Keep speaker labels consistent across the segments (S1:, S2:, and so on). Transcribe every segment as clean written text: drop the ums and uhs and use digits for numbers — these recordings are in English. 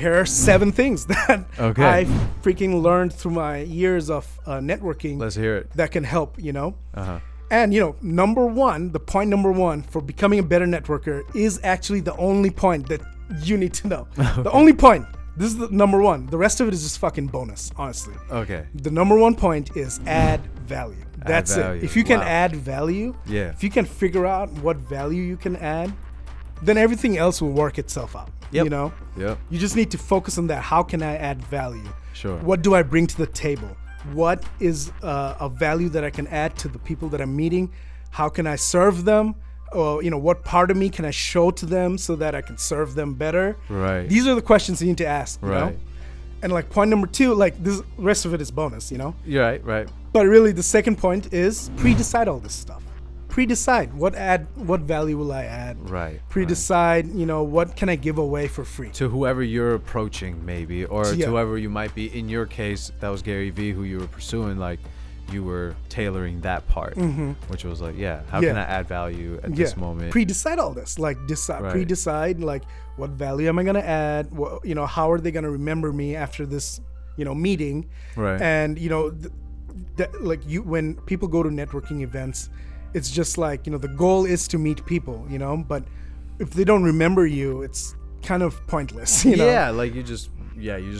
S1: here are 7 things that
S2: Okay.
S1: I freaking learned through my years of networking.
S2: Let's hear it.
S1: That can help,
S2: Uh-huh.
S1: And, the point number 1 for becoming a better networker is actually the only point that you need to know. The only point. This is the number 1. The rest of it is just fucking bonus, honestly.
S2: Okay.
S1: The number 1 point is add value. That's
S2: value.
S1: it. If you can
S2: Wow.
S1: add value,
S2: Yeah.
S1: if you can figure out what value you can add, then everything else will work itself out.
S2: Yep.
S1: You just need to focus on that. How can I add value?
S2: Sure.
S1: What do I bring to the table? What is a value that I can add to the people that I'm meeting? How can I serve them? Or, what part of me can I show to them so that I can serve them better?
S2: Right.
S1: These are the questions you need to ask, you know?
S2: Right.
S1: And like point number 2, like this rest of it is bonus,
S2: You're right. Right.
S1: But really the second point is pre-decide all this stuff. Pre-decide what value will I add?
S2: Right.
S1: Pre-decide, what can I give away for free?
S2: To whoever you're approaching, maybe, or
S1: Yeah.
S2: to whoever you might be. In your case, that was Gary Vee, who you were pursuing. Like, you were tailoring that part, which was like, how can I add value at this moment?
S1: Pre-decide all this, like pre-decide, like what value am I gonna add? What, how are they gonna remember me after this, meeting?
S2: Right.
S1: And when people go to networking events, it's just like, the goal is to meet people, but if they don't remember you, it's kind of pointless,
S2: Yeah, like you just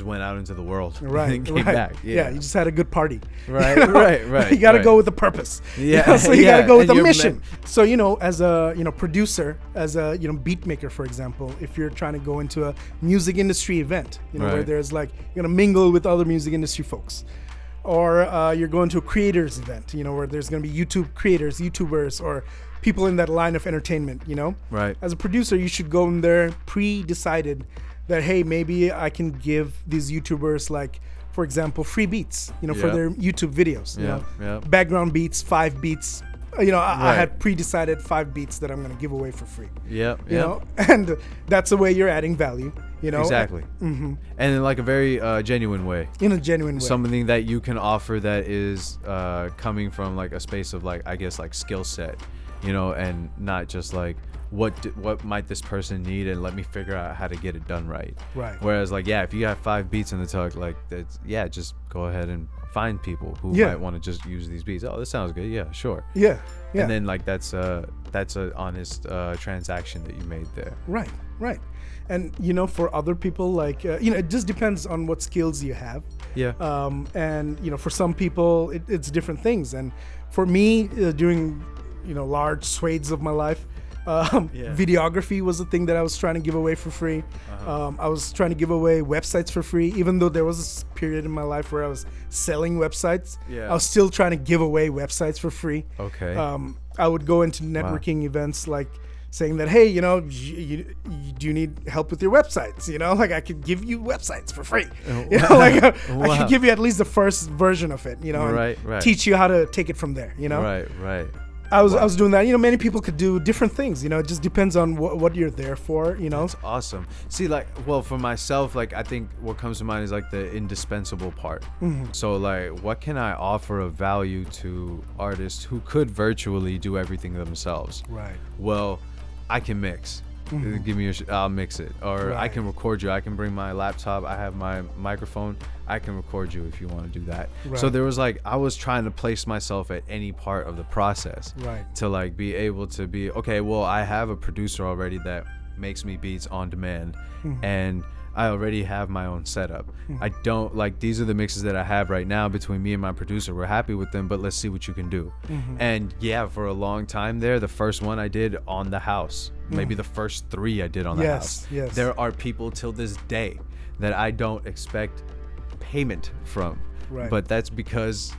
S2: went out into the world and came back.
S1: Yeah, you just had a good party.
S2: Right, right.
S1: You got to go with a purpose.
S2: Yeah.
S1: So you got to go with
S2: and
S1: a
S2: you're
S1: mission. So, as a, producer, as a, beat maker, for example, if you're trying to go into a music industry event, where
S2: Right.
S1: there's like, you're going to mingle with other music industry folks. Or you're going to a creators event, where there's going to be YouTubers, or people in that line of entertainment,
S2: Right.
S1: As a producer, you should go in there pre-decided that, hey, maybe I can give these YouTubers, like, for example, free beats, for their YouTube videos, background beats, 5 beats. I had pre-decided 5 beats that I'm going to give away for free. And that's the way you're adding value,
S2: Exactly. And in like a very genuine way.
S1: In a genuine way.
S2: Something that you can offer that is coming from like a space of like, I guess, like skill set, and not just like what might this person need, and let me figure out how to get it done right.
S1: Right.
S2: Whereas like, if you have 5 beats in the tuck, like that's, just go ahead and find people who might want to just use these beats. Oh, this sounds good. Yeah, sure.
S1: Yeah.
S2: And then like that's a honest transaction that you made there.
S1: Right. And for other people, like it just depends on what skills you have.
S2: Yeah.
S1: And for some people it's different things. And for me, during large swathes of my life, videography was the thing that I was trying to give away for free. I was trying to give away websites for free, even though there was a period in my life where I was selling websites.
S2: Yeah.
S1: I was still trying to give away websites for free.
S2: Okay.
S1: I would go into networking events like saying that, hey, do you need help with your websites? Like I could give you websites for free. I could give you at least the first version of it, and teach you how to take it from there,
S2: Right.
S1: I was doing that. Many people could do different things. It just depends on what you're there for.
S2: That's awesome. See, like, well, for myself, like, I think what comes to mind is like the indispensable part. So, like, what can I offer of value to artists who could virtually do everything themselves?
S1: Right.
S2: Well, I can mix. Give me I'll mix it, or I can record you. I can bring my laptop. I have my microphone. I can record you if you want to do that.
S1: Right.
S2: So there was like, I was trying to place myself at any part of the process, to like be able to be, okay, well, I have a producer already that makes me beats on demand, and I already have my own setup. I don't like, these are the mixes that I have right now between me and my producer. We're happy with them, but let's see what you can do. And for a long time there, the first one I did on the house, maybe the first 3 I did on the house.
S1: Yes.
S2: There are people till this day that I don't expect payment from.
S1: Right.
S2: But that's because,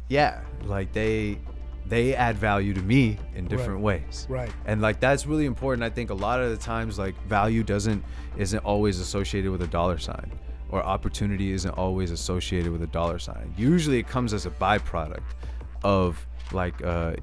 S2: like they add value to me in different ways.
S1: Right.
S2: And like, that's really important. I think a lot of the times, like, value isn't always associated with a dollar sign, or opportunity isn't always associated with a dollar sign. Usually it comes as a byproduct of like, a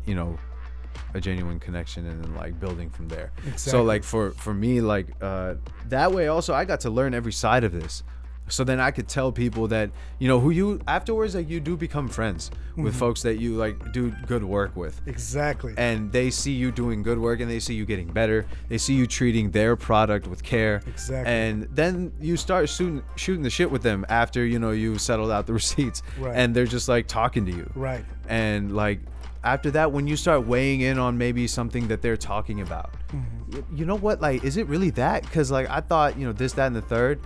S2: genuine connection, and then like building from there.
S1: Exactly.
S2: So like for me, like, that way also I got to learn every side of this. So then I could tell people that, who you afterwards, like, you do become friends with folks that you like do good work with.
S1: Exactly.
S2: And they see you doing good work, and they see you getting better. They see you treating their product with care.
S1: Exactly.
S2: And then you start shooting the shit with them after, you've settled out the receipts.
S1: Right.
S2: And they're just like talking to you.
S1: Right.
S2: And like, after that, when you start weighing in on maybe something that they're talking about, you know what, like, is it really that? Because like, I thought, this, that, and the third,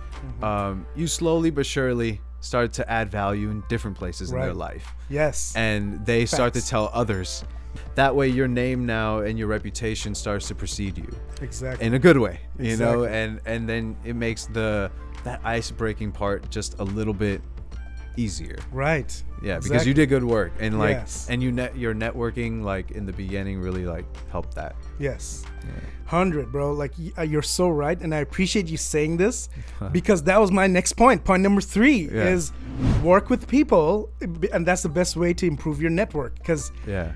S2: you slowly but surely start to add value in different places in their life.
S1: Yes.
S2: And they start to tell others. That way your name now and your reputation starts to precede you.
S1: Exactly.
S2: In a good way,
S1: Exactly.
S2: and then it makes that ice breaking part just a little bit easier.
S1: Right.
S2: Yeah,
S1: exactly.
S2: because you did good work, and like,
S1: yes.
S2: and your networking, like, in the beginning really like helped that.
S1: Yes.
S2: Yeah.
S1: 100, bro. Like, you're so right, and I appreciate you saying this because that was my next point. Point number 3 is work with people, and that's the best way to improve your network. Because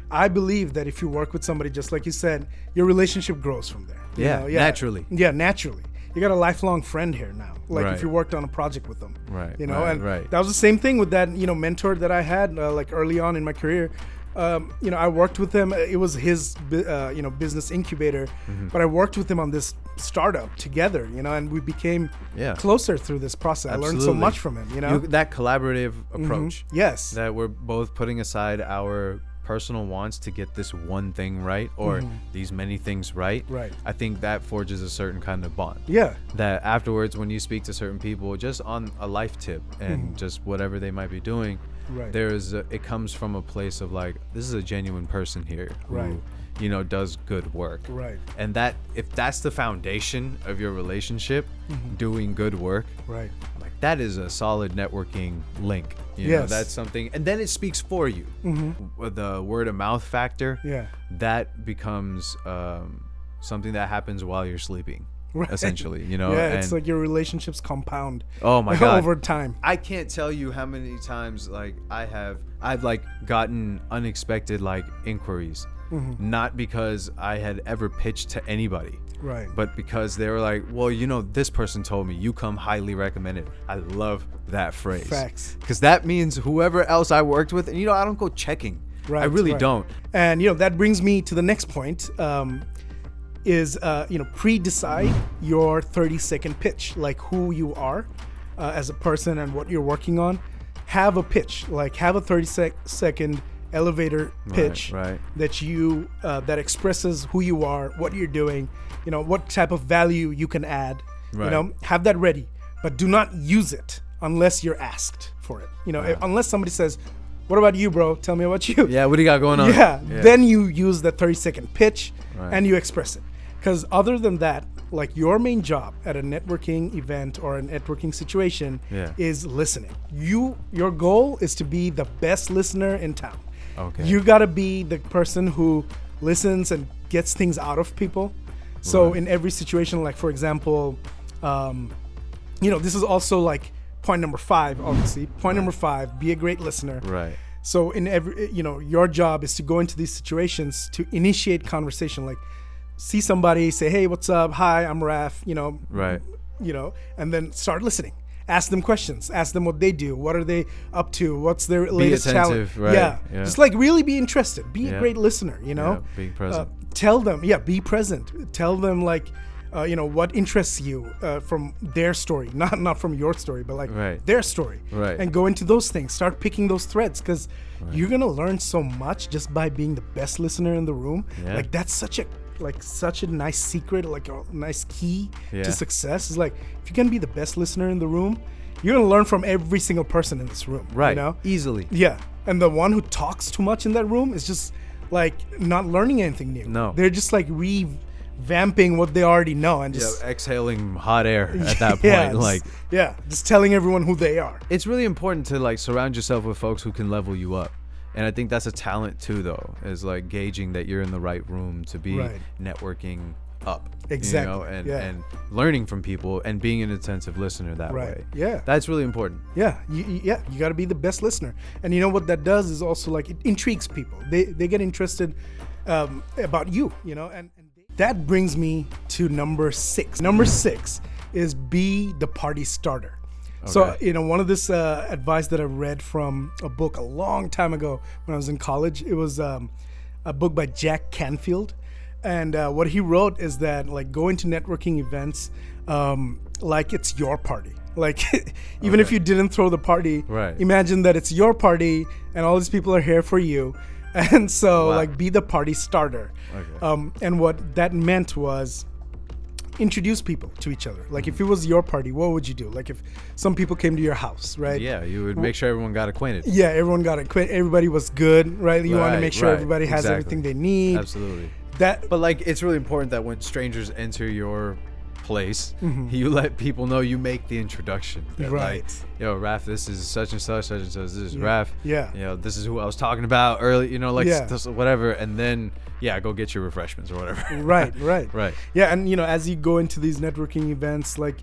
S1: I believe that if you work with somebody, just like you said, your relationship grows from there.
S2: Naturally.
S1: Yeah, naturally. You got a lifelong friend here now. Like, if you worked on a project with them,
S2: right?
S1: And that was the same thing with that, mentor that I had, like, early on in my career. I worked with him. It was his, business incubator, but I worked with him on this startup together, and we became closer through this process.
S2: Absolutely.
S1: I learned so much from him,
S2: that collaborative approach.
S1: Yes.
S2: That we're both putting aside our personal wants to get this one thing right, or these many things right. I think that forges a certain kind of bond.
S1: Yeah.
S2: That afterwards, when you speak to certain people just on a life tip and just whatever they might be doing, it comes from a place of like, this is a genuine person here who does good work.
S1: Right.
S2: And that, if that's the foundation of your relationship, doing good work, like, that is a solid networking link. That's something, and then it speaks for you. The word of mouth factor, that becomes something that happens while you're sleeping. Essentially,
S1: it's like your relationships compound.
S2: Oh my God.
S1: Over time.
S2: I can't tell you how many times, like, I've like gotten unexpected like inquiries, not because I had ever pitched to anybody, but because they were like, well, this person told me you come highly recommended. I love that phrase.
S1: Facts.
S2: Because that means whoever else I worked with, and I don't go checking. I really don't.
S1: And that brings me to the next point. Is pre-decide your 30-second pitch, like who you are as a person and what you're working on. Have a pitch, like have a 30-second elevator pitch that you that expresses who you are, what you're doing, what type of value you can add. Have that ready, but do not use it unless you're asked for it. Unless somebody says, what about you, bro? Tell me about you.
S2: Yeah, what do you got going on?
S1: Then you use the 30-second pitch and you express it. Because other than that, like, your main job at a networking event or a networking situation is listening. Your goal is to be the best listener in town. Okay. You got to be the person who listens and gets things out of people. So in every situation, like, for example, this is also like point number 5, obviously. Point number 5, be a great listener. So in every, your job is to go into these situations to initiate conversation, like, see somebody, say, hey, what's up? Hi, I'm Raf, and then start listening. Ask them questions. Ask them what they do. What are they up to? What's their latest challenge? Yeah. Just like really be interested. Be a great listener,
S2: being present.
S1: Tell them, be present. Tell them, like, what interests you from their story, not from your story, but like their story. And go into those things. Start picking those threads, because you're going to learn so much just by being the best listener in the room. Like, that's such a nice secret, like a nice key to success. Is like, if you can be the best listener in the room, you're gonna learn from every single person in this room.
S2: Easily.
S1: And the one who talks too much in that room is just like not learning anything new.
S2: No,
S1: they're just like revamping what they already know and just
S2: exhaling hot air at that point.
S1: Just telling everyone who they are.
S2: It's really important to like surround yourself with folks who can level you up. And I think that's a talent too, though, is like gauging that you're in the right room to be networking up.
S1: Exactly.
S2: And learning from people and being an attentive listener that way.
S1: Yeah.
S2: That's really important.
S1: You got to be the best listener. And you know what that does is also, like, it intrigues people. They get interested about you, and that brings me to number 6. Number 6 is be the party starter. So, one of this advice that I read from a book a long time ago when I was in college, it was a book by Jack Canfield. And what he wrote is that, like, go into networking events like it's your party. Like, even if you didn't throw the party, imagine that it's your party and all these people are here for you. And so, like, be the party starter. And what that meant was introduce people to each other. Like, if it was your party, what would you do? Like, if some people came to your house, right?
S2: Yeah, you would make sure everyone got acquainted.
S1: Yeah, everyone got acquainted. Everybody was good, right? You want to make sure everybody has everything they need.
S2: Absolutely. But like, it's really important that when strangers enter your place, you let people know, you make the introduction. That, like, yo, Raf, this is such and such, such and such. This is Raf.
S1: Yeah.
S2: This is who I was talking about early. Like, whatever. And then, go get your refreshments or whatever.
S1: Right. Yeah, and as you go into these networking events, like,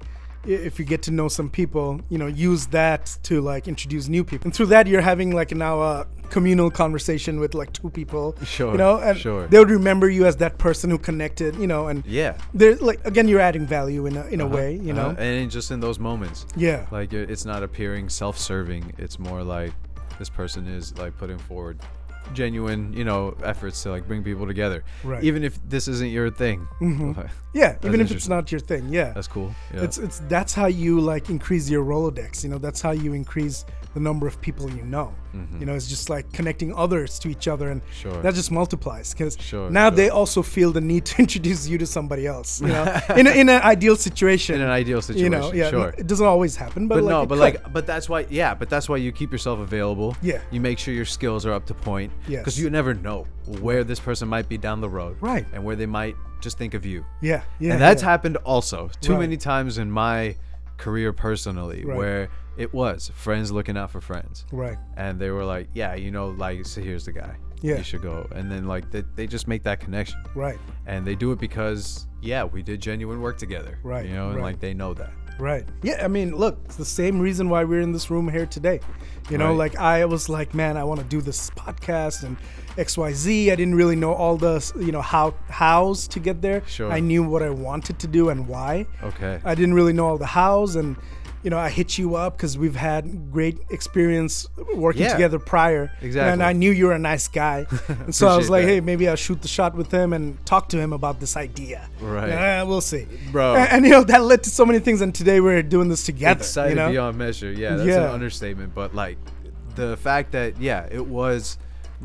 S1: if you get to know some people, use that to, like, introduce new people. And through that, you're having, like, now a communal conversation with, like, two people.
S2: Sure.
S1: And they would remember you as that person who connected, and there's, like, again, you're adding value in a way,
S2: And just in those moments.
S1: Yeah.
S2: Like, it's not appearing self-serving. It's more like this person is, like, putting forward genuine efforts to, like, bring people together, even if this isn't your thing.
S1: Even if it's not your thing.
S2: That's cool.
S1: It's that's how you, like, increase your Rolodex. That's how you increase the number of people it's just like connecting others to each other, and that just multiplies, because now they also feel the need to introduce you to somebody else, in an ideal situation. It doesn't always happen, but
S2: that's why you keep yourself available. You make sure your skills are up to point, because you never know where this person might be down the road, and where they might just think of you. And that's happened also too many times in my career personally, where it was friends looking out for friends, and they were like, like, so here's the guy, you should go. And then, like, they just make that connection, and they do it because we did genuine work together, and like, they know that.
S1: I mean, look, it's the same reason why we're in this room here today. Like, I was like, man, I want to do this podcast and XYZ. I didn't really know all the, hows to get there. I knew what I wanted to do and why. I didn't really know all the hows, and I hit you up because we've had great experience working together prior. And I knew you were a nice guy. And so I was like, hey, maybe I'll shoot the shot with him and talk to him about this idea. We'll see.
S2: Bro.
S1: And that led to so many things. And today we're doing this together.
S2: Excited beyond measure. That's an understatement. But, like, the fact that, it was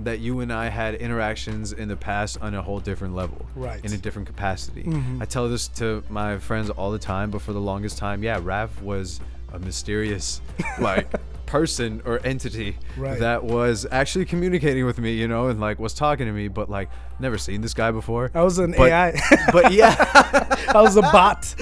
S2: that you and I had interactions in the past on a whole different level, in a different capacity. I tell this to my friends all the time, but for the longest time, Raf was a mysterious, like, person or entity that was actually communicating with me, and, like, was talking to me, but, like, never seen this guy before.
S1: I was an AI.
S2: But
S1: I was a bot.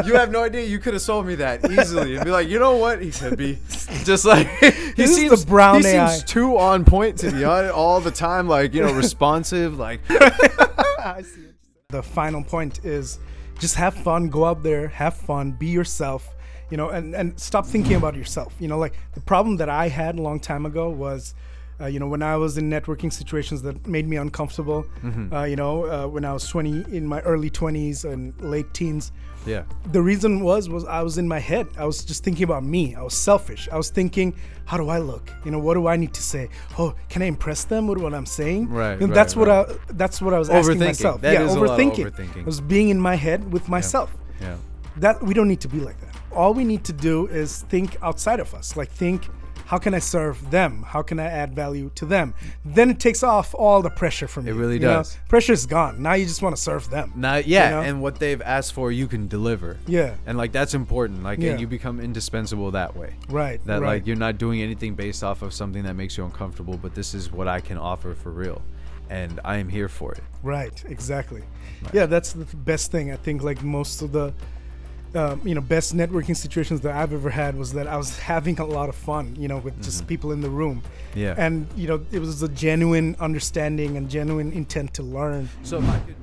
S2: You have no idea. You could have sold me that easily and be like, you know what? He said, be just like, he seems too on point to be on it all the time, like, responsive, like.
S1: I see. The final point is just have fun, go out there, have fun, be yourself. And stop thinking about yourself. Like, the problem that I had a long time ago was, when I was in networking situations that made me uncomfortable, when I was 20, in my early 20s and late teens. The reason was I was in my head. I was just thinking about me. I was selfish. I was thinking, how do I look? What do I need to say? Oh, can I impress them with what I'm saying? That's what I was asking myself.
S2: That is
S1: overthinking.
S2: A lot of overthinking.
S1: I was being in my head with myself. That we don't need to be like that. All we need to do is think outside of us. Like, think, how can I serve them? How can I add value to them? Then it takes off all the pressure from you.
S2: It really does.
S1: Pressure is gone. Now you just want to serve them.
S2: And what they've asked for, you can deliver. And, like, that's important. Like, and you become indispensable that way. Like, you're not doing anything based off of something that makes you uncomfortable, but this is what I can offer for real, and I am here for it.
S1: Exactly. That's the best thing. I think, like, most of the best networking situations that I've ever had was that I was having a lot of fun, with just people in the room. And, it was a genuine understanding and genuine intent to learn.
S2: So if I could